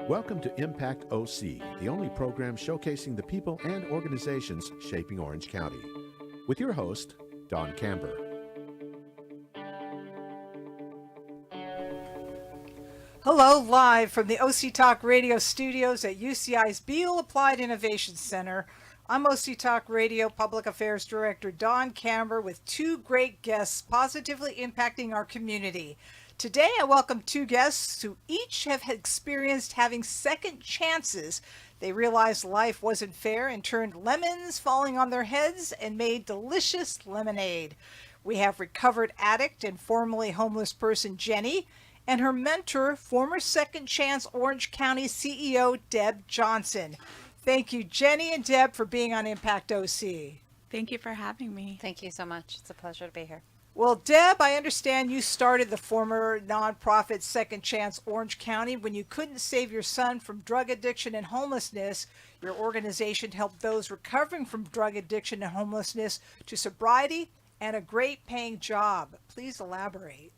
Welcome to Impact OC, the only program showcasing the people and organizations shaping Orange County. With your host, Don Camber. Hello, live from the OC Talk Radio studios at UCI's Beal Applied Innovation Center. I'm OC Talk Radio Public Affairs Director Don Camber with two great guests positively impacting our community. Today, I welcome two guests who each have experienced having second chances. They realized life wasn't fair and turned lemons falling on their heads and made delicious lemonade. We have recovered addict and formerly homeless person Jenny and her mentor, former Second Chance Orange County CEO Deb Johnson. Thank you, Jenny and Deb, for being on Impact OC. Thank you for having me. Thank you so much. It's a pleasure to be here. Well, Deb, I understand you started the former nonprofit Second Chance Orange County when you couldn't save your son from drug addiction and homelessness. Your organization helped those recovering from drug addiction and homelessness to sobriety and a great paying job. Please elaborate.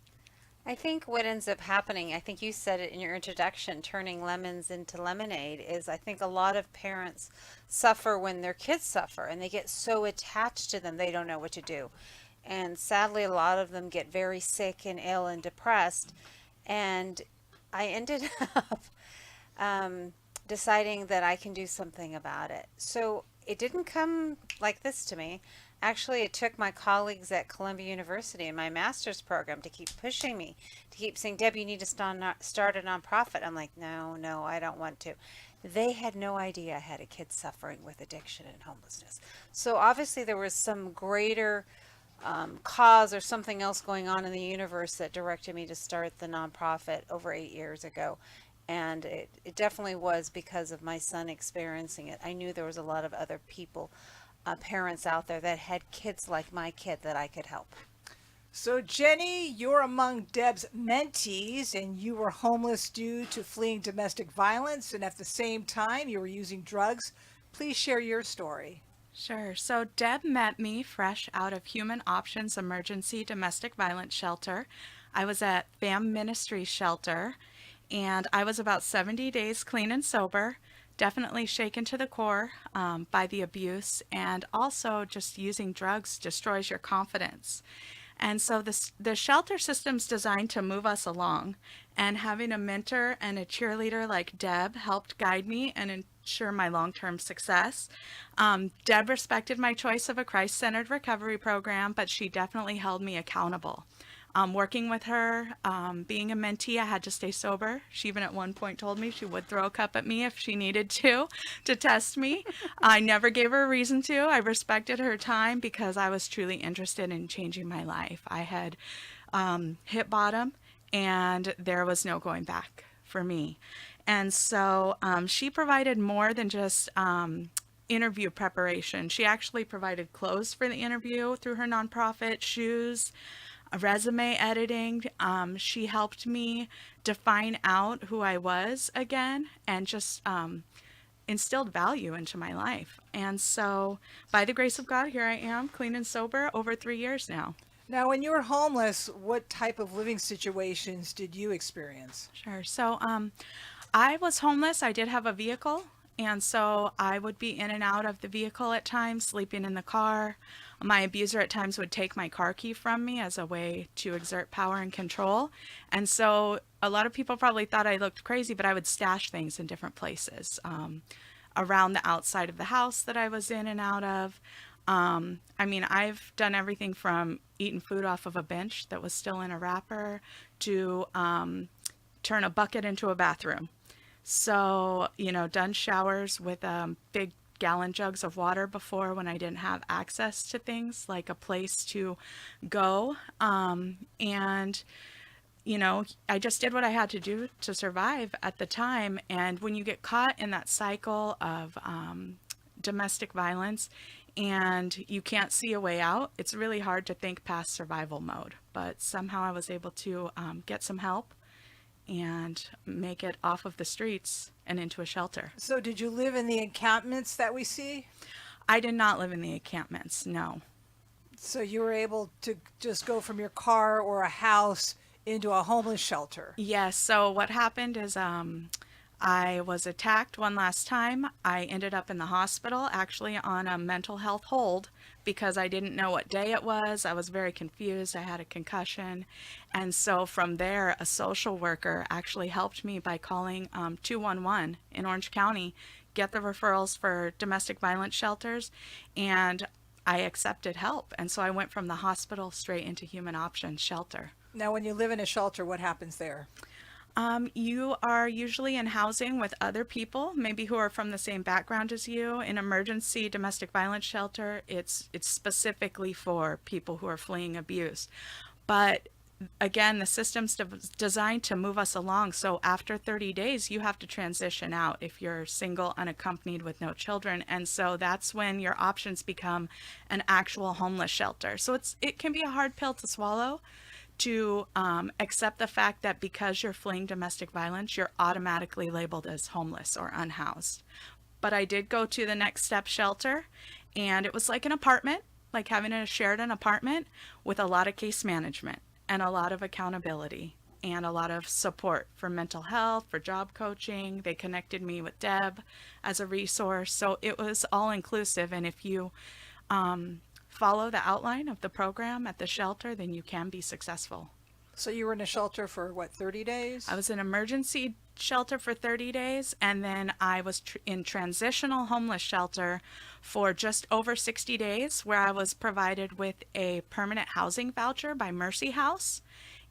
I think what ends up happening, I think you said it in your introduction, turning lemons into lemonade, is I think a lot of parents suffer when their kids suffer and they get so attached to them they don't know what to do. And sadly, a lot of them get very sick and ill and depressed. And I ended up deciding that I can do something about it. So it didn't come like this to me. Actually, it took my colleagues at Columbia University in my master's program to keep pushing me, to keep saying, Deb, you need to start a nonprofit. I'm like, no, I don't want to. They had no idea I had a kid suffering with addiction and homelessness. So obviously there was some greater cause or something else going on in the universe that directed me to start the nonprofit over 8 years ago. And it definitely was because of my son experiencing it. I knew there was a lot of other people, parents out there that had kids like my kid that I could help. So Jenny, you're among Deb's mentees, and you were homeless due to fleeing domestic violence, and at the same time you were using drugs. Please share your story. Sure. So Deb met me fresh out of Human Options Emergency Domestic Violence Shelter. I was at Fam Ministry Shelter, and I was about 70 days clean and sober, definitely shaken to the core by the abuse, and also just using drugs destroys your confidence. And so the shelter system's designed to move us along, and having a mentor and a cheerleader like Deb helped guide me and ensure my long-term success. Deb respected my choice of a Christ-centered recovery program, but she definitely held me accountable. Working with her, being a mentee, I had to stay sober. She even at one point told me she would throw a cup at me if she needed to test me. I never gave her a reason to. I respected her time because I was truly interested in changing my life. I had hit bottom and there was no going back for me. And so she provided more than just interview preparation. She actually provided clothes for the interview through her nonprofit, shoes, resume editing. She helped me define out who I was again and just instilled value into my life. And so by the grace of God, here I am, clean and sober, over 3 years now. Now, when you were homeless, what type of living situations did you experience? Sure. So I was homeless. I did have a vehicle. And so I would be in and out of the vehicle at times, sleeping in the car. My abuser at times would take my car key from me as a way to exert power and control. And so a lot of people probably thought I looked crazy, but I would stash things in different places around the outside of the house that I was in and out of. I mean, I've done everything from eating food off of a bench that was still in a wrapper to turn a bucket into a bathroom. So, done showers with big gallon jugs of water before when I didn't have access to things like a place to go. And, I just did what I had to do to survive at the time. And when you get caught in that cycle of domestic violence and you can't see a way out, it's really hard to think past survival mode. But somehow I was able to get some help and make it off of the streets and into a shelter. So did you live in the encampments that we see? I did not live in the encampments, no. So you were able to just go from your car or a house into a homeless shelter? Yes, so what happened is I was attacked one last time. I ended up in the hospital, actually on a mental health hold, because I didn't know what day it was. I was very confused. I had a concussion. And so from there, a social worker actually helped me by calling 211 in Orange County, get the referrals for domestic violence shelters, and I accepted help. And so I went from the hospital straight into human options shelter. Now, when you live in a shelter, what happens there? You are usually in housing with other people, maybe who are from the same background as you. In emergency domestic violence shelter, it's specifically for people who are fleeing abuse. But again, the system's designed to move us along. So after 30 days, you have to transition out if you're single, unaccompanied with no children. And so that's when your options become an actual homeless shelter. So it can be a hard pill to swallow, to accept the fact that because you're fleeing domestic violence, you're automatically labeled as homeless or unhoused. But I did go to the Next Step shelter, and it was like an apartment, like having an apartment with a lot of case management and a lot of accountability and a lot of support for mental health, for job coaching. They connected me with Deb as a resource. So it was all inclusive. And if you follow the outline of the program at the shelter, then you can be successful. So you were in a shelter for what, 30 days? I was in emergency shelter for 30 days, and then I was in transitional homeless shelter for just over 60 days, where I was provided with a permanent housing voucher by Mercy House.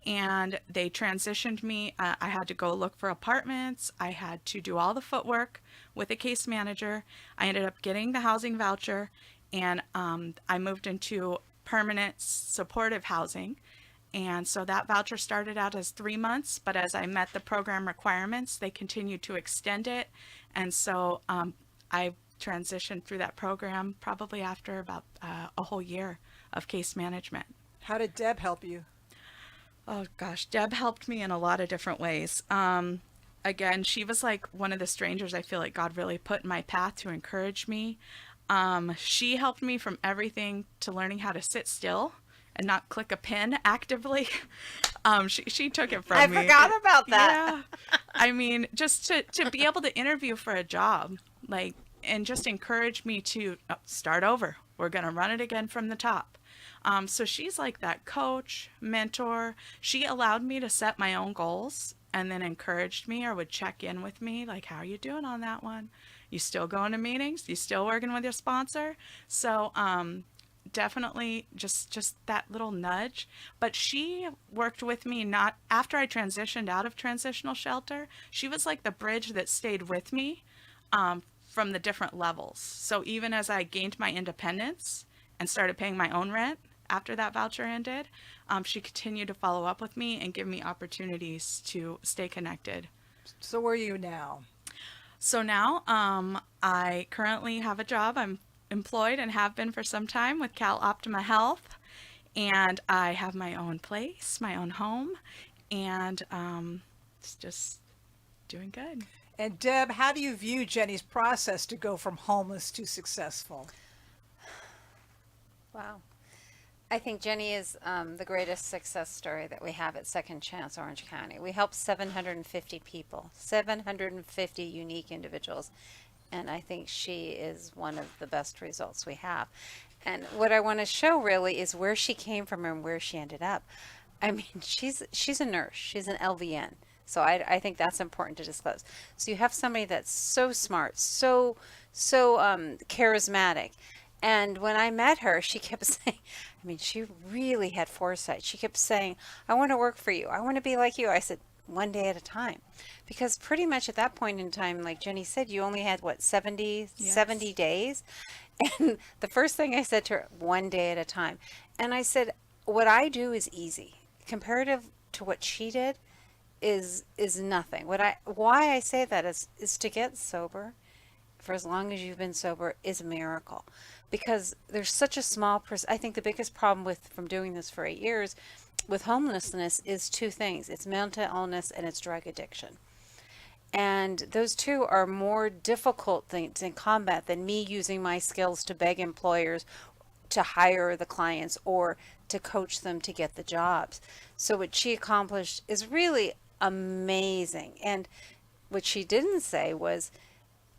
And they transitioned me. I had to go look for apartments. I had to do all the footwork with a case manager. I ended up getting the housing voucher, and I moved into permanent supportive housing. And so that voucher started out as 3 months, but as I met the program requirements, they continued to extend it. And so I transitioned through that program probably after about a whole year of case management. How did Deb help you? Oh gosh, Deb helped me in a lot of different ways. Again, she was like one of the strangers I feel like God really put in my path to encourage me. She helped me from everything to learning how to sit still and not click a pin actively. She took it from me. I forgot about that. Yeah. I mean, just to be able to interview for a job, like, and just encourage me to start over. We're going to run it again from the top. So she's like that coach, mentor. She allowed me to set my own goals and then encouraged me or would check in with me, like, how are you doing on that one? You still going to meetings? You still working with your sponsor? So definitely just that little nudge. But she worked with me not after I transitioned out of transitional shelter. She was like the bridge that stayed with me from the different levels. So even as I gained my independence and started paying my own rent after that voucher ended, she continued to follow up with me and give me opportunities to stay connected. So where are you now? So now I currently have a job. I'm employed and have been for some time with Cal Optima Health, and I have my own place, my own home, and it's just doing good. And Deb, how do you view Jenny's process to go from homeless to successful? Wow. I think Jenny is the greatest success story that we have at Second Chance Orange County. We help 750 people, 750 unique individuals, and I think she is one of the best results we have. And what I want to show really is where she came from and where she ended up. I mean, she's a nurse. She's an LVN. So I think that's important to disclose. So you have somebody that's so smart, so charismatic. And when I met her, she kept saying, I mean, she really had foresight. She kept saying, I want to work for you. I want to be like you. I said, one day at a time. Because pretty much at that point in time, like Jenny said, you only had, what, 70 days? And the first thing I said to her, one day at a time. And I said, what I do is easy. Comparative to what she did is nothing. Why I say that is to get sober for as long as you've been sober is a miracle. Because there's such a small I think the biggest problem from doing this for 8 years with homelessness is two things. It's mental illness and it's drug addiction. And those two are more difficult things in combat than me using my skills to beg employers to hire the clients or to coach them to get the jobs. So what she accomplished is really amazing. And what she didn't say was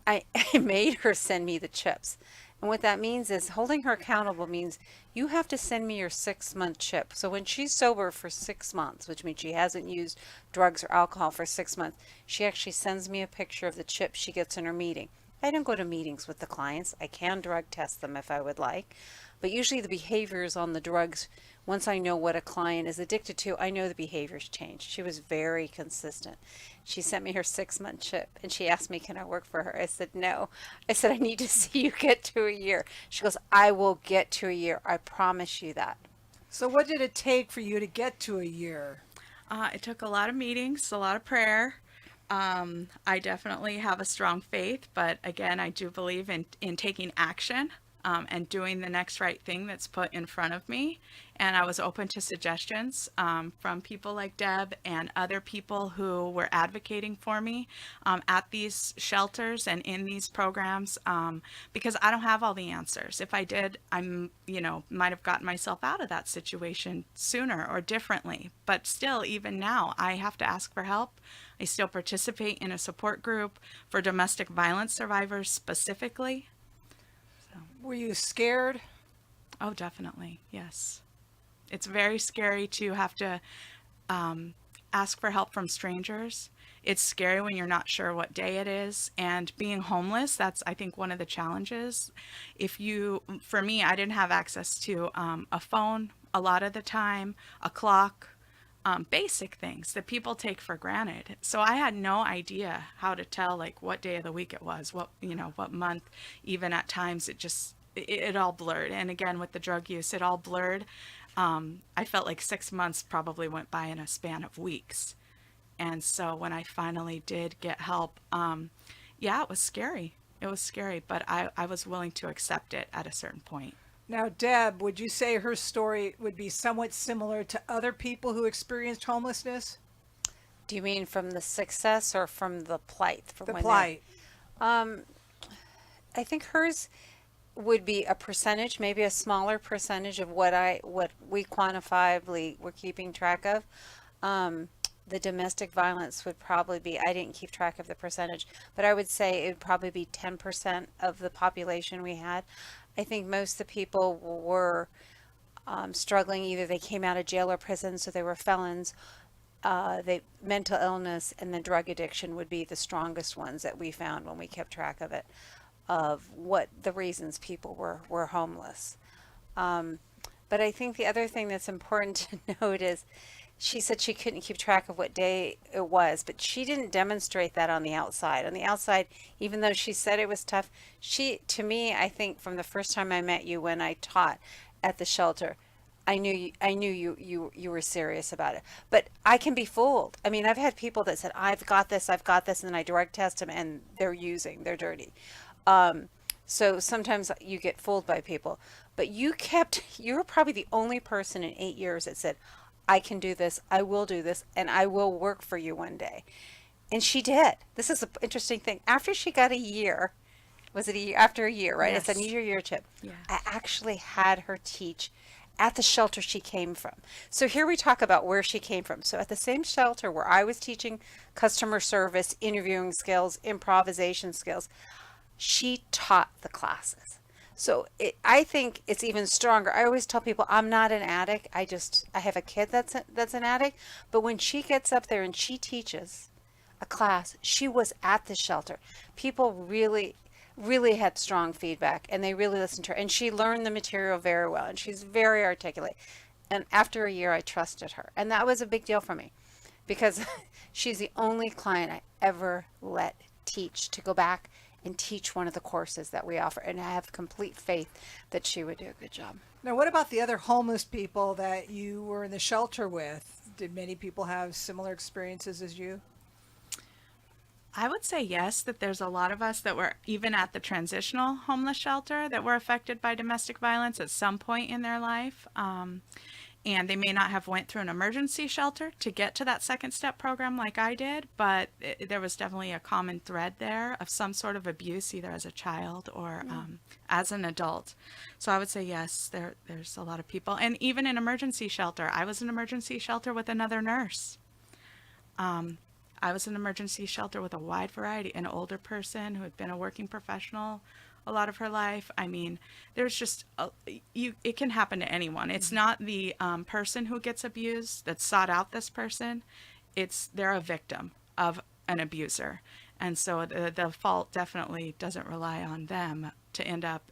I made her send me the chips. And what that means is holding her accountable means you have to send me your 6-month chip. So when she's sober for 6 months, which means she hasn't used drugs or alcohol for 6 months, she actually sends me a picture of the chip she gets in her meeting. I don't go to meetings with the clients. I can drug test them if I would like. But usually the behaviors on the drugs, once I know what a client is addicted to, I know the behaviors change. She was very consistent. She sent me her 6-month chip and she asked me, can I work for her? I said, no. I said, I need to see you get to a year. She goes, I will get to a year. I promise you that. So what did it take for you to get to a year? It took a lot of meetings, a lot of prayer. I definitely have a strong faith, but again, I do believe in taking action. And doing the next right thing that's put in front of me. And I was open to suggestions from people like Deb and other people who were advocating for me at these shelters and in these programs because I don't have all the answers. If I did, might have gotten myself out of that situation sooner or differently. But still, even now, I have to ask for help. I still participate in a support group for domestic violence survivors specifically. Were you scared? Oh, definitely. Yes. It's very scary to have to ask for help from strangers. It's scary when you're not sure what day it is. And being homeless, that's, I think, one of the challenges. For me, I didn't have access to a phone a lot of the time, a clock, basic things that people take for granted. So I had no idea how to tell like what day of the week it was, what month. Even at times it all blurred. And again, with the drug use, it all blurred. I felt like 6 months probably went by in a span of weeks. And so when I finally did get help, it was scary. It was scary, but I was willing to accept it at a certain point. Now, Deb, would you say her story would be somewhat similar to other people who experienced homelessness? Do you mean from the success or from the plight? The plight. I think hers would be a percentage, maybe a smaller percentage of what we quantifiably were keeping track of. The domestic violence would probably be, I didn't keep track of the percentage, but I would say it would probably be 10% of the population we had. I think most of the people were struggling. Either they came out of jail or prison, so they were felons. Mental illness and the drug addiction would be the strongest ones that we found when we kept track of it, of what the reasons people were homeless. But I think the other thing that's important to note is she said she couldn't keep track of what day it was, but she didn't demonstrate that on the outside. On the outside, even though she said it was tough, to me, I think from the first time I met you when I taught at the shelter, I knew you were serious about it. But I can be fooled. I mean, I've had people that said, I've got this, and then I drug test them and they're dirty. So sometimes you get fooled by people. But you were probably the only person in 8 years that said, I can do this, I will do this, and I will work for you one day. And she did. This is an interesting thing. After she got a year, was it a year? After a year, right? Yes. It's a year chip. Yeah. I actually had her teach at the shelter she came from. So here we talk about where she came from. So at the same shelter where I was teaching customer service, interviewing skills, improvisation skills, she taught the classes. So I think it's even stronger. I always tell people I'm not an addict. I have a kid that's an addict. But when she gets up there and she teaches a class, she was at the shelter. People really, really had strong feedback and they really listened to her. And she learned the material very well and she's very articulate. And after a year, I trusted her. And that was a big deal for me because she's the only client I ever let teach to go back and teach one of the courses that we offer. And I have complete faith that she would do a good job. Now, what about the other homeless people that you were in the shelter with? Did many people have similar experiences as you? I would say yes, that there's a lot of us that were even at the transitional homeless shelter that were affected by domestic violence at some point in their life. And they may not have went through an emergency shelter to get to that second step program like I did, but there was definitely a common thread there of some sort of abuse, either as a child or as an adult. So I would say yes, there's a lot of people. And even in emergency shelter, I was in emergency shelter with another nurse. I was in an emergency shelter with a wide variety, an older person who had been a working professional a lot of her life. I mean, there's just it can happen to anyone. It's not the person who gets abused that sought out this person. They're a victim of an abuser, and so the fault definitely doesn't rely on them to end up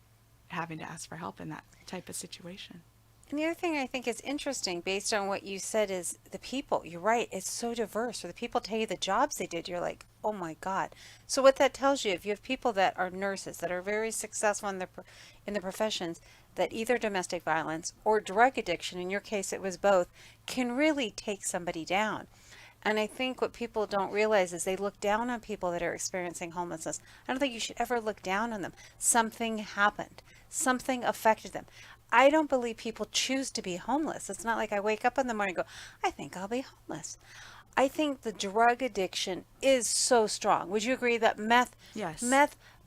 having to ask for help in that type of situation. And the other thing I think is interesting based on what you said is the people. You're right. It's so diverse. Or the people tell you the jobs they did. You're like, oh my God. So what that tells you, if you have people that are nurses that are very successful in their professions, that either domestic violence or drug addiction, in your case it was both, can really take somebody down. And I think what people don't realize is they look down on people that are experiencing homelessness. I don't think you should ever look down on them. Something happened. Something affected them. I don't believe people choose to be homeless. It's not like I wake up in the morning and go, I think I'll be homeless. I think the drug addiction is so strong. Would you agree that Yes.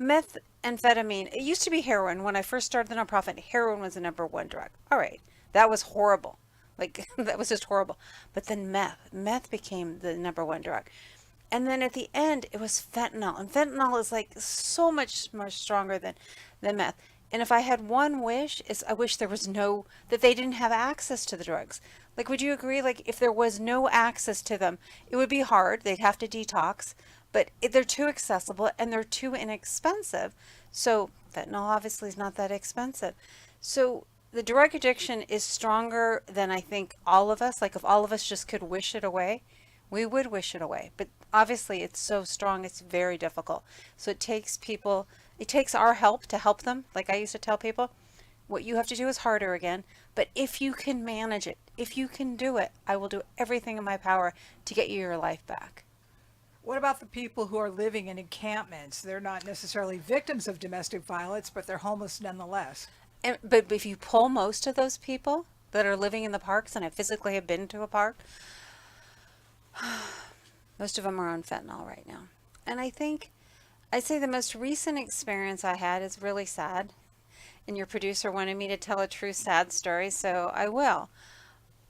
methamphetamine, it used to be heroin. When I first started the nonprofit, heroin was the number one drug. All right. That was horrible. Like, that was just horrible. But then meth became the number one drug. And then at the end, it was fentanyl. And fentanyl is like so much more stronger than meth. And if I had one wish, is I wish there was that they didn't have access to the drugs. Like, would you agree? Like, if there was no access to them, it would be hard. They'd have to detox. But they're too accessible and they're too inexpensive. So fentanyl obviously is not that expensive. So the drug addiction is stronger than I think all of us. Like, if all of us just could wish it away, we would wish it away. But obviously it's so strong, it's very difficult. So it takes our help to help them. Like I used to tell people, what you have to do is harder again. But if you can manage it, if you can do it, I will do everything in my power to get you your life back. What about the people who are living in encampments? They're not necessarily victims of domestic violence, but they're homeless nonetheless. But if you pull most of those people that are living in the parks, and I physically have been to a park, most of them are on fentanyl right now. And I'd say the most recent experience I had is really sad. And your producer wanted me to tell a true sad story, so I will.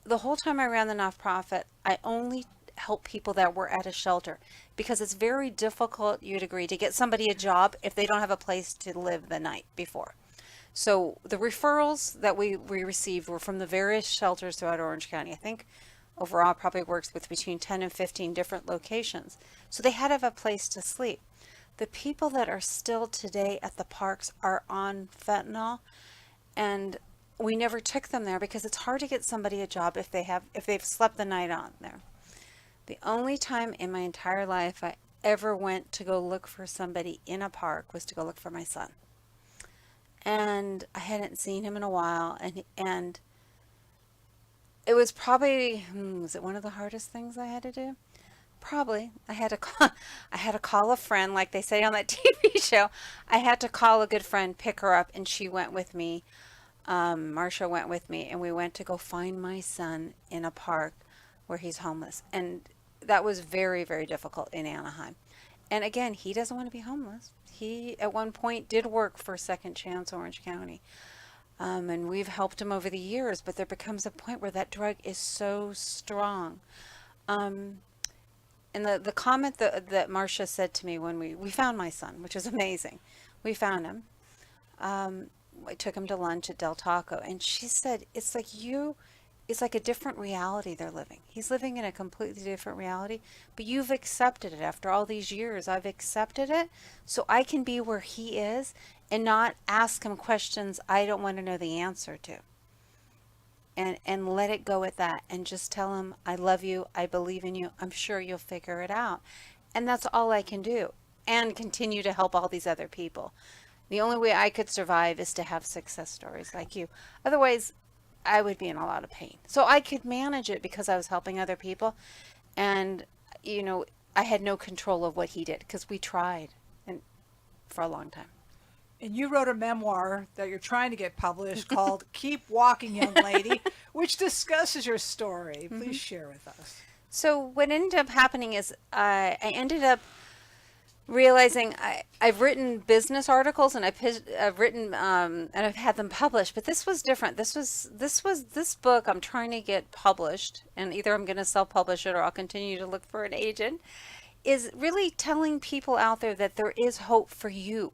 The whole time I ran the nonprofit, I only help people that were at a shelter because it's very difficult, you'd agree, to get somebody a job if they don't have a place to live the night before. So the referrals that we received were from the various shelters throughout Orange County. I think overall probably works with between 10 and 15 different locations. So they had to have a place to sleep. The people that are still today at the parks are on fentanyl, and we never took them there because it's hard to get somebody a job if they've slept the night on there. The only time in my entire life I ever went to go look for somebody in a park was to go look for my son. And I hadn't seen him in a while, and it was probably, was it one of the hardest things I had to do? Probably. I had to call a friend, like they say on that TV show. I had to call a good friend, pick her up, and she went with me. Marcia went with me, and we went to go find my son in a park where he's homeless. And that was very, very difficult in Anaheim. And again, he doesn't want to be homeless. He, at one point, did work for Second Chance Orange County. And we've helped him over the years, but there becomes a point where that drug is so strong. And the comment that Marcia said to me when we found my son, which is amazing. We found him. I took him to lunch at Del Taco, and she said, it's like a different reality they're living. He's living in a completely different reality, but you've accepted it. After all these years, I've accepted it, so I can be where he is and not ask him questions I don't want to know the answer to. And let it go at that, and just tell him, I love you, I believe in you, I'm sure you'll figure it out. And that's all I can do, and continue to help all these other people. The only way I could survive is to have success stories like you. Otherwise, I would be in a lot of pain. So I could manage it because I was helping other people, and I had no control of what he did because we tried and for a long time. And you wrote a memoir that you're trying to get published called Keep Walking, Young Lady, which discusses your story. Please share with us. So what ended up happening is I ended up realizing I've written business articles and I've written and I've had them published, but this was different. This book I'm trying to get published, and either I'm going to self-publish it or I'll continue to look for an agent. is really telling people out there that there is hope for you.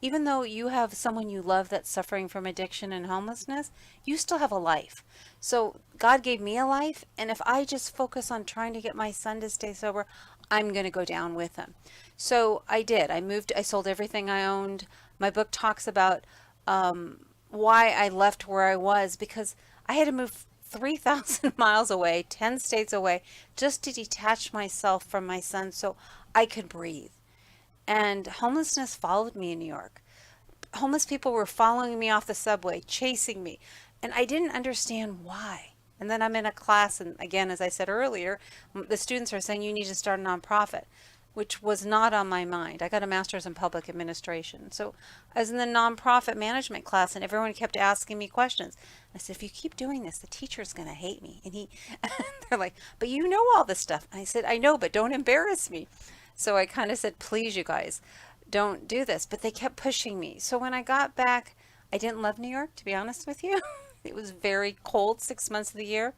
Even though you have someone you love that's suffering from addiction and homelessness, you still have a life. So God gave me a life, and if I just focus on trying to get my son to stay sober, I'm going to go down with him. So I did. I moved, I sold everything I owned. My book talks about why I left where I was, because I had to move 3,000 miles away, 10 states away, just to detach myself from my son so I could breathe. And homelessness followed me in New York. Homeless people were following me off the subway, chasing me, and I didn't understand why. And then I'm in a class, and again, as I said earlier, the students are saying you need to start a nonprofit, which was not on my mind. I got a master's in public administration. So I was in the nonprofit management class, and everyone kept asking me questions. I said, if you keep doing this, the teacher's going to hate me. And they're like, but you know all this stuff. And I said, I know, but don't embarrass me. So I kind of said, please, you guys, don't do this. But they kept pushing me. So when I got back, I didn't love New York, to be honest with you. It was very cold 6 months of the year.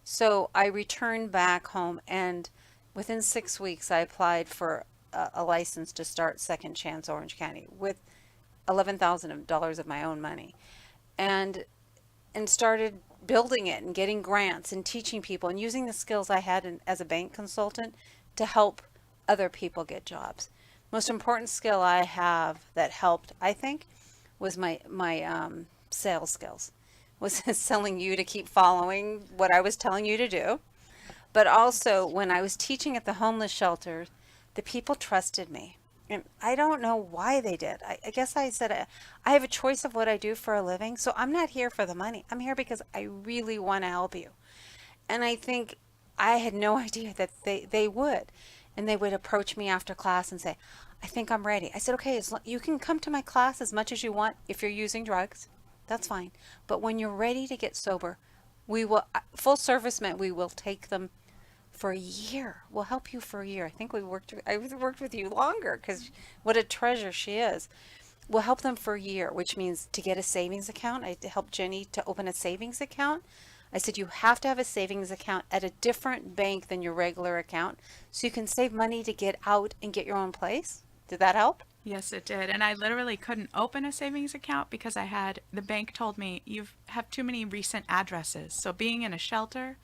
So I returned back home, and within 6 weeks, I applied for a license to start Second Chance Orange County with $11,000 of my own money, and started building it and getting grants and teaching people and using the skills I had as a bank consultant to help other people get jobs. Most important skill I have that helped, I think, was my sales skills. Was selling you to keep following what I was telling you to do. But also, when I was teaching at the homeless shelter, the people trusted me. And I don't know why they did. I guess I said, I have a choice of what I do for a living, so I'm not here for the money. I'm here because I really want to help you. And I think I had no idea that they would. And they would approach me after class and say, I think I'm ready. I said, okay, you can come to my class as much as you want if you're using drugs. That's fine. But when you're ready to get sober, we will, full service meant we will take them for a year. We'll help you for a year. I think I worked with you longer, because what a treasure she is. We'll help them for a year, which means to get a savings account. I helped Jenny to open a savings account. I said, you have to have a savings account at a different bank than your regular account so you can save money to get out and get your own place. Did that help? Yes, it did. And I literally couldn't open a savings account because the bank told me you have too many recent addresses. So being in a shelter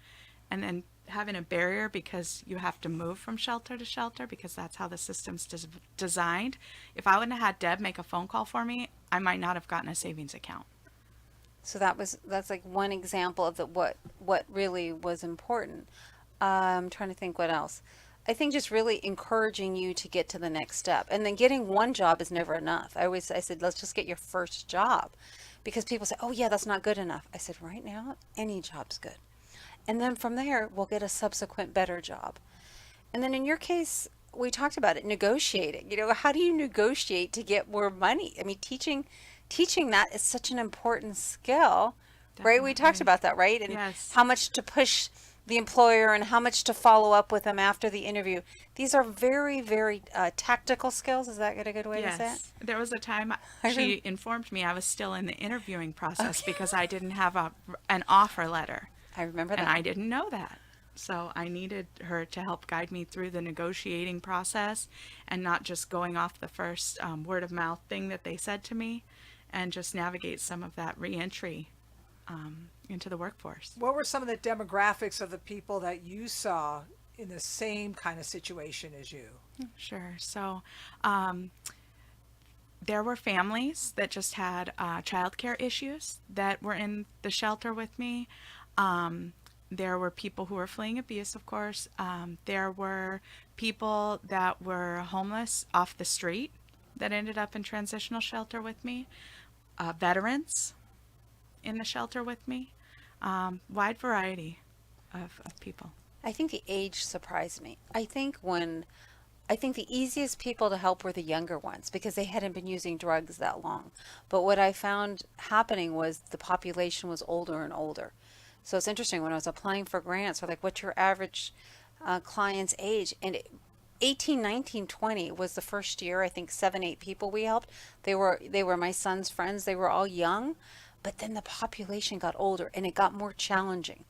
and then having a barrier because you have to move from shelter to shelter because that's how the system's designed. If I wouldn't have had Deb make a phone call for me, I might not have gotten a savings account. So that's like one example of what really was important. I'm trying to think what else. I think just really encouraging you to get to the next step. And then getting one job is never enough. I said, let's just get your first job. Because people say, oh yeah, that's not good enough. I said, right now, any job's good. And then from there, we'll get a subsequent better job. And then in your case, we talked about it, negotiating. How do you negotiate to get more money? I mean, teaching that is such an important skill, right? We talked about that, right? And yes. How much to push the employer and how much to follow up with them after the interview. These are very, very tactical skills. Is that a good way to say it? There was a time she informed me I was still in the interviewing process because I didn't have an offer letter. I remember that. And I didn't know that. So I needed her to help guide me through the negotiating process and not just going off the first word of mouth thing that they said to me, and just navigate some of that reentry into the workforce. What were some of the demographics of the people that you saw in the same kind of situation as you? Sure. So there were families that just had childcare issues that were in the shelter with me. There were people who were fleeing abuse, of course. There were people that were homeless off the street that ended up in transitional shelter with me. Veterans in the shelter with me. Wide variety of people. I think the age surprised me. I think the easiest people to help were the younger ones because they hadn't been using drugs that long. But what I found happening was the population was older and older. So it's interesting, when I was applying for grants, they're like, what's your average client's age? And 18, 19, 20 was the first year. I think 7, 8 people we helped. They were my son's friends. They were all young, but then the population got older and it got more challenging.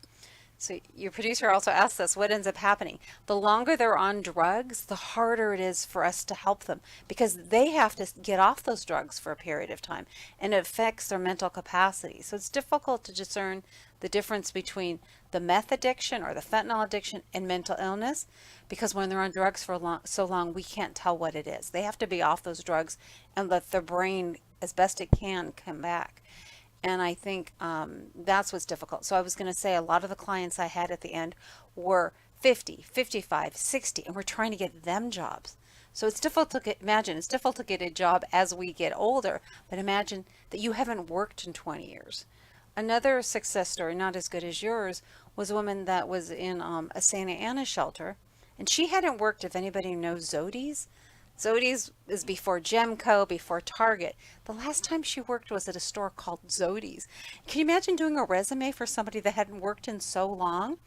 So your producer also asked us what ends up happening. The longer they're on drugs, the harder it is for us to help them because they have to get off those drugs for a period of time and it affects their mental capacity. So it's difficult to discern the difference between the meth addiction or the fentanyl addiction and mental illness because when they're on drugs for so long, we can't tell what it is. They have to be off those drugs and let their brain, as best it can, come back. And I think that's what's difficult. So I was going to say a lot of the clients I had at the end were 50, 55, 60, and we're trying to get them jobs. So it's difficult to imagine. It's difficult to get a job as we get older, but imagine that you haven't worked in 20 years. Another success story, not as good as yours, was a woman that was in a Santa Ana shelter, and she hadn't worked, if anybody knows Zodi's. Zodi's is before Gemco, before Target. The last time she worked was at a store called Zodi's. Can you imagine doing a resume for somebody that hadn't worked in so long?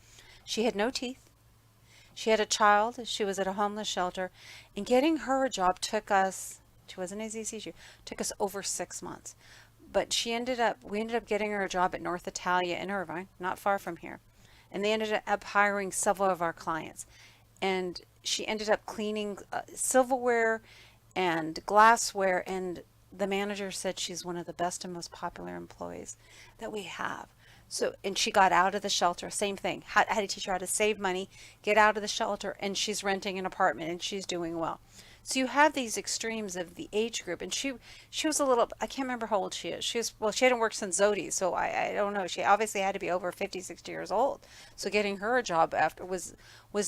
She had no teeth. She had a child. She was at a homeless shelter. And getting her a job took us, she wasn't as easy as you, took us over 6 months. But we ended up getting her a job at North Italia in Irvine, not far from here. And they ended up hiring several of our clients. And she ended up cleaning silverware and glassware, and the manager said she's one of the best and most popular employees that we have. So, and she got out of the shelter, same thing. Had to teach her how to save money, get out of the shelter, and she's renting an apartment and she's doing well. So you have these extremes of the age group, and she was a little, I can't remember how old she is. She hadn't worked since Zodi, so I don't know. She obviously had to be over 50, 60 years old. So getting her a job after was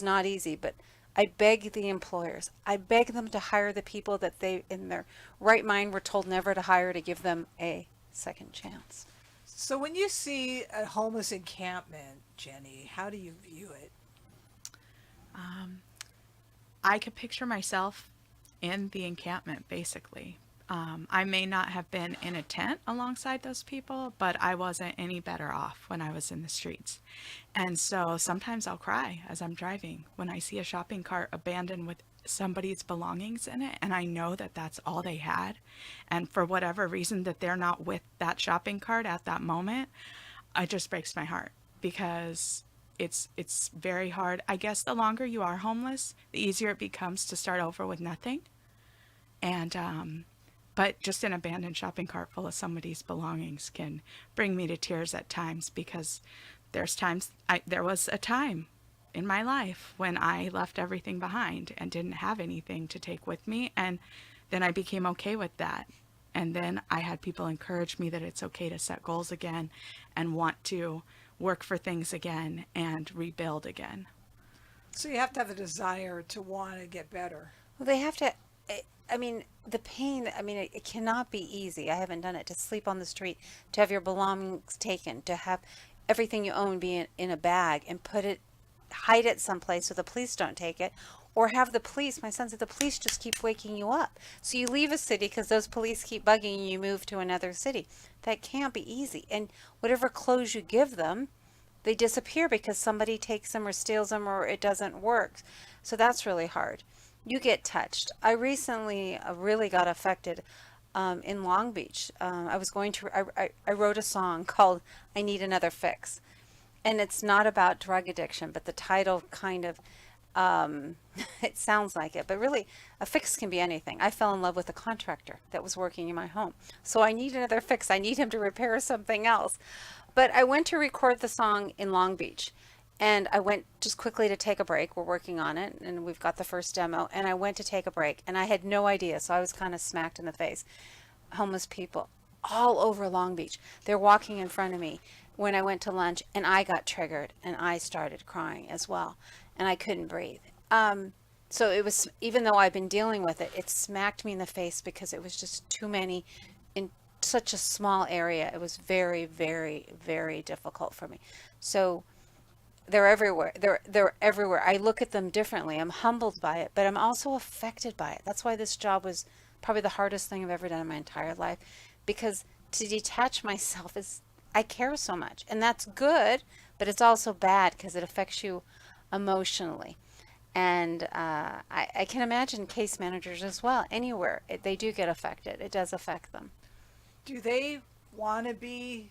not easy, but I beg the employers, I beg them to hire the people that they, in their right mind, were told never to hire, to give them a second chance. So when you see a homeless encampment, Jenny, how do you view it? I could picture myself in the encampment, basically. I may not have been in a tent alongside those people, but I wasn't any better off when I was in the streets. And so sometimes I'll cry as I'm driving when I see a shopping cart abandoned with somebody's belongings in it, and I know that that's all they had. And for whatever reason that they're not with that shopping cart at that moment, it just breaks my heart because it's very hard. I guess the longer you are homeless, the easier it becomes to start over with nothing. And but just an abandoned shopping cart full of somebody's belongings can bring me to tears at times because there was a time in my life when I left everything behind and didn't have anything to take with me, and then I became okay with that. And then I had people encourage me that it's okay to set goals again and want to work for things again and rebuild again. So you have to have a desire to want to get better. Well, they have to, I mean, the pain, I mean, it cannot be easy. I haven't done it. To sleep on the street, to have your belongings taken, to have everything you own be in a bag and hide it someplace so the police don't take it, or have the police, my son said, the police just keep waking you up. So you leave a city because those police keep bugging you, move to another city. That can't be easy. And whatever clothes you give them, they disappear because somebody takes them or steals them or it doesn't work. So that's really hard. You get touched. I recently really got affected in Long Beach. I wrote a song called I Need Another Fix. And it's not about drug addiction, but the title kind of, it sounds like it. But really, a fix can be anything. I fell in love with a contractor that was working in my home. So I need another fix. I need him to repair something else. But I went to record the song in Long Beach. And I went just quickly to take a break. We're working on it, and we've got the first demo. And I went to take a break, and I had no idea. So I was kind of smacked in the face. Homeless people all over Long Beach. They're walking in front of me when I went to lunch, and I got triggered, and I started crying as well, and I couldn't breathe. So it was, even though I've been dealing with it, it smacked me in the face because it was just too many in such a small area. It was very, very, very difficult for me. So they're everywhere. They're everywhere. I look at them differently. I'm humbled by it, but I'm also affected by it. That's why this job was probably the hardest thing I've ever done in my entire life, because to detach myself is, I care so much, and that's good, but it's also bad because it affects you emotionally. And I can imagine case managers as well, anywhere. They do get affected. It does affect them. Do they want to be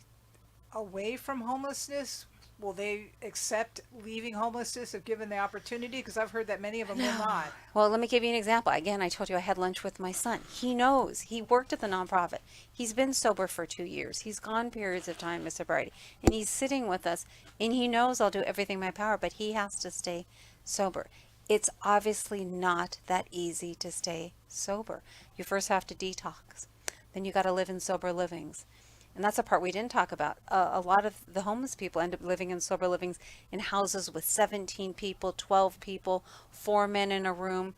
away from homelessness? will they accept leaving homelessness if given the opportunity? Because I've heard that many of them will not. Well, let me give you an example. Again, I told you I had lunch with my son. He knows. He worked at the nonprofit. He's been sober for 2 years. He's gone periods of time of sobriety. And he's sitting with us, and he knows I'll do everything in my power, but he has to stay sober. It's obviously not that easy to stay sober. You first have to detox. Then you got to live in sober livings. And that's a part we didn't talk about. A lot of the homeless people end up living in sober livings in houses with 17 people, 12 people, 4 men in a room.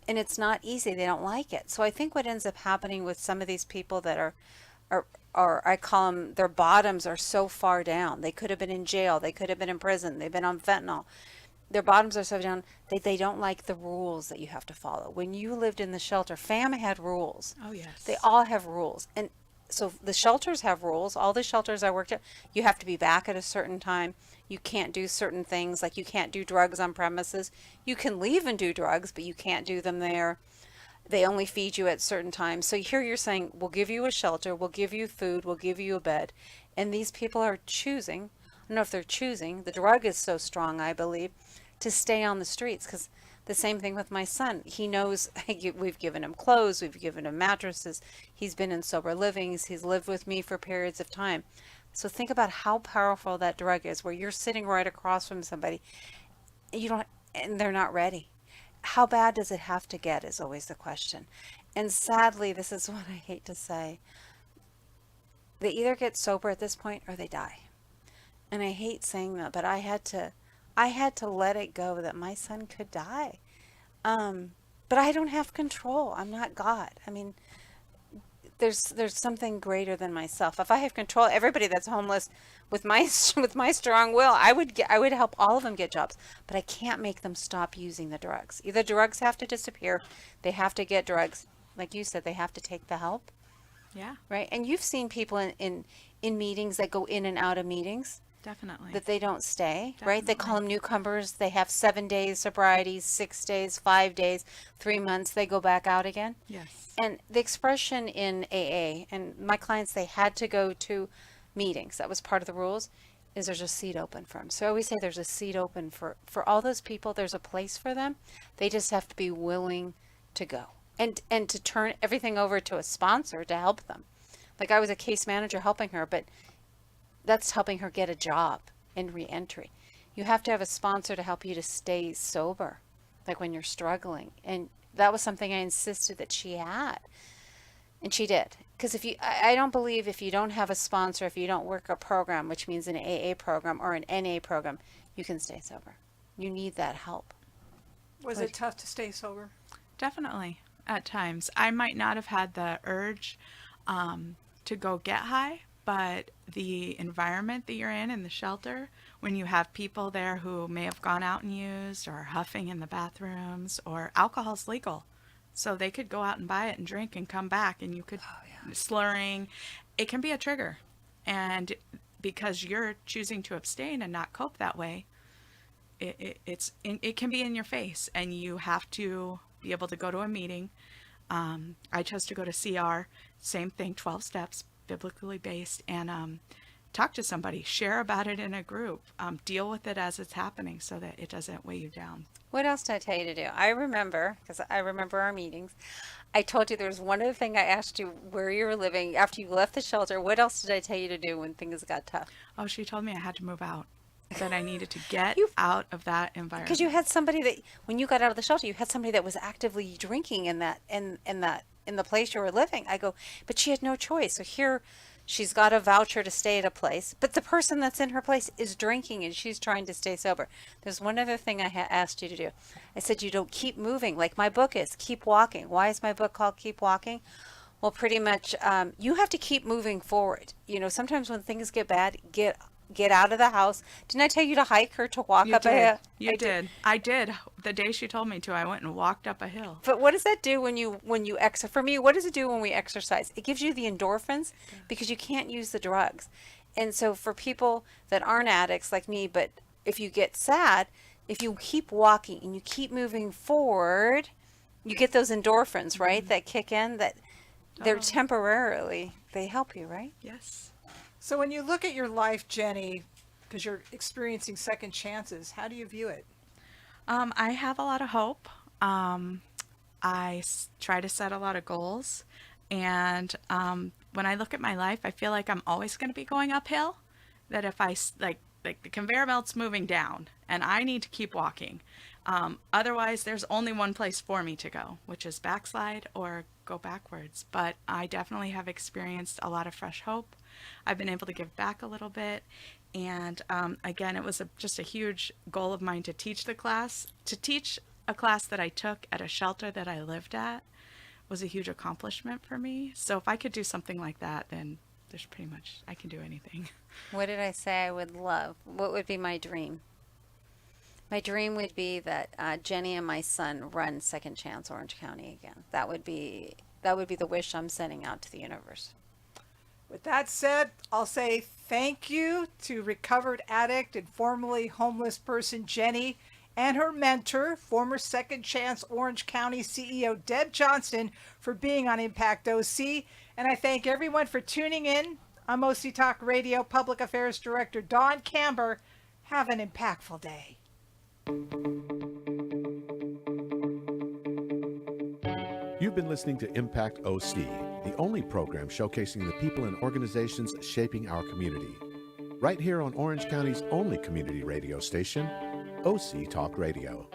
And it's not easy. They don't like it. So I think what ends up happening with some of these people that are I call them, their bottoms are so far down. They could have been in jail. They could have been in prison. They've been on fentanyl. Their bottoms are so down that they don't like the rules that you have to follow. When you lived in the shelter, FAM had rules. Oh, yes. They all have rules. And so the shelters have rules. All the shelters I worked at, you have to be back at a certain time. You can't do certain things, like you can't do drugs on premises. You can leave and do drugs, but you can't do them there. They only feed you at certain times. So here you're saying, we'll give you a shelter, we'll give you food, we'll give you a bed. And these people are choosing, I don't know if they're choosing, the drug is so strong, I believe, to stay on the streets. Because the same thing with my son. He knows we've given him clothes, we've given him mattresses. He's been in sober livings. He's lived with me for periods of time. So think about how powerful that drug is, where you're sitting right across from somebody, and they're not ready. How bad does it have to get is always the question. And sadly, this is what I hate to say. They either get sober at this point or they die. And I hate saying that, but I had to let it go that my son could die. But I don't have control. I'm not God. I mean, there's something greater than myself. If I have control, everybody that's homeless with my strong will, I would help all of them get jobs. But I can't make them stop using the drugs. Either drugs have to disappear, they have to get drugs. Like you said, they have to take the help. Yeah, Right? And you've seen people in meetings that go in and out of meetings, definitely. that they don't stay, right? They call Definitely. them newcomers. They have 7 days sobriety, 6 days, 5 days, 3 months, they go back out again. Yes. And the expression in AA, and my clients, they had to go to meetings. That was part of the rules, is there's a seat open for them. So I always say there's a seat open for all those people. There's a place for them. They just have to be willing to go. And to turn everything over to a sponsor to help them. Like I was a case manager helping her, but that's helping her get a job in reentry. You have to have a sponsor to help you to stay sober, like when you're struggling. And that was something I insisted that she had. And she did. Because I don't believe if you don't have a sponsor, if you don't work a program, which means an AA program or an NA program, you can stay sober. You need that help. Was it tough to stay sober? Definitely. At times. I might not have had the urge to go get high, but the environment that you're in the shelter, when you have people there who may have gone out and used or huffing in the bathrooms, or alcohol's legal. So they could go out and buy it and drink and come back, and you could slurring. It can be a trigger. And because you're choosing to abstain and not cope that way, it can be in your face, and you have to be able to go to a meeting. I chose to go to CR, same thing, 12 steps, biblically based, and talk to somebody, share about it in a group, deal with it as it's happening so that it doesn't weigh you down. What else did I tell you to do? I remember, because I remember our meetings, I told you there was one other thing I asked you where you were living after you left the shelter. What else did I tell you to do when things got tough? Oh, she told me I had to move out, that I needed to get out of that environment. Because you had somebody that, when you got out of the shelter, you had somebody that was actively drinking in the place you were living. I go, but she had no choice. So here, she's got a voucher to stay at a place, but the person that's in her place is drinking and she's trying to stay sober. There's one other thing I asked you to do. I said, you don't keep moving, like my book is, Keep Walking. Why is my book called Keep Walking? Well, pretty much, you have to keep moving forward. You know, sometimes when things get bad, get out of the house. Didn't I tell you to hike or to walk up a hill? You did. I did. The day she told me to, I went and walked up a hill. But what does that do when you exercise? For me, what does it do when we exercise? It gives you the endorphins because you can't use the drugs. And so for people that aren't addicts like me, but if you get sad, if you keep walking and you keep moving forward, you get those endorphins, right? That kick in, that they're temporarily, they help you, right? Yes. So when you look at your life, Jenny, because you're experiencing second chances. How do you view it? I have a lot of hope. Try to set a lot of goals. And when I look at my life, I feel like I'm always going to be going uphill. That if like the conveyor belt's moving down and I need to keep walking. Otherwise, there's only one place for me to go, which is backslide or go backwards. But I definitely have experienced a lot of fresh hope. I've been able to give back a little bit. And again, it was just a huge goal of mine to teach a class that I took at a shelter that I lived at was a huge accomplishment for me. So if I could do something like that, then there's pretty much, I can do anything. What did I say I would love? What would be my dream? My dream would be that Jenny and my son run Second Chance Orange County again. That would be the wish I'm sending out to the universe. With that said, I'll say thank you to recovered addict and formerly homeless person Jenny and her mentor, former Second Chance Orange County CEO Deb Johnston, for being on Impact OC. And I thank everyone for tuning in. I'm OC Talk Radio Public Affairs Director Dawn Camber. Have an impactful day. You've been listening to Impact OC, the only program showcasing the people and organizations shaping our community. Right here on Orange County's only community radio station, OC Talk Radio.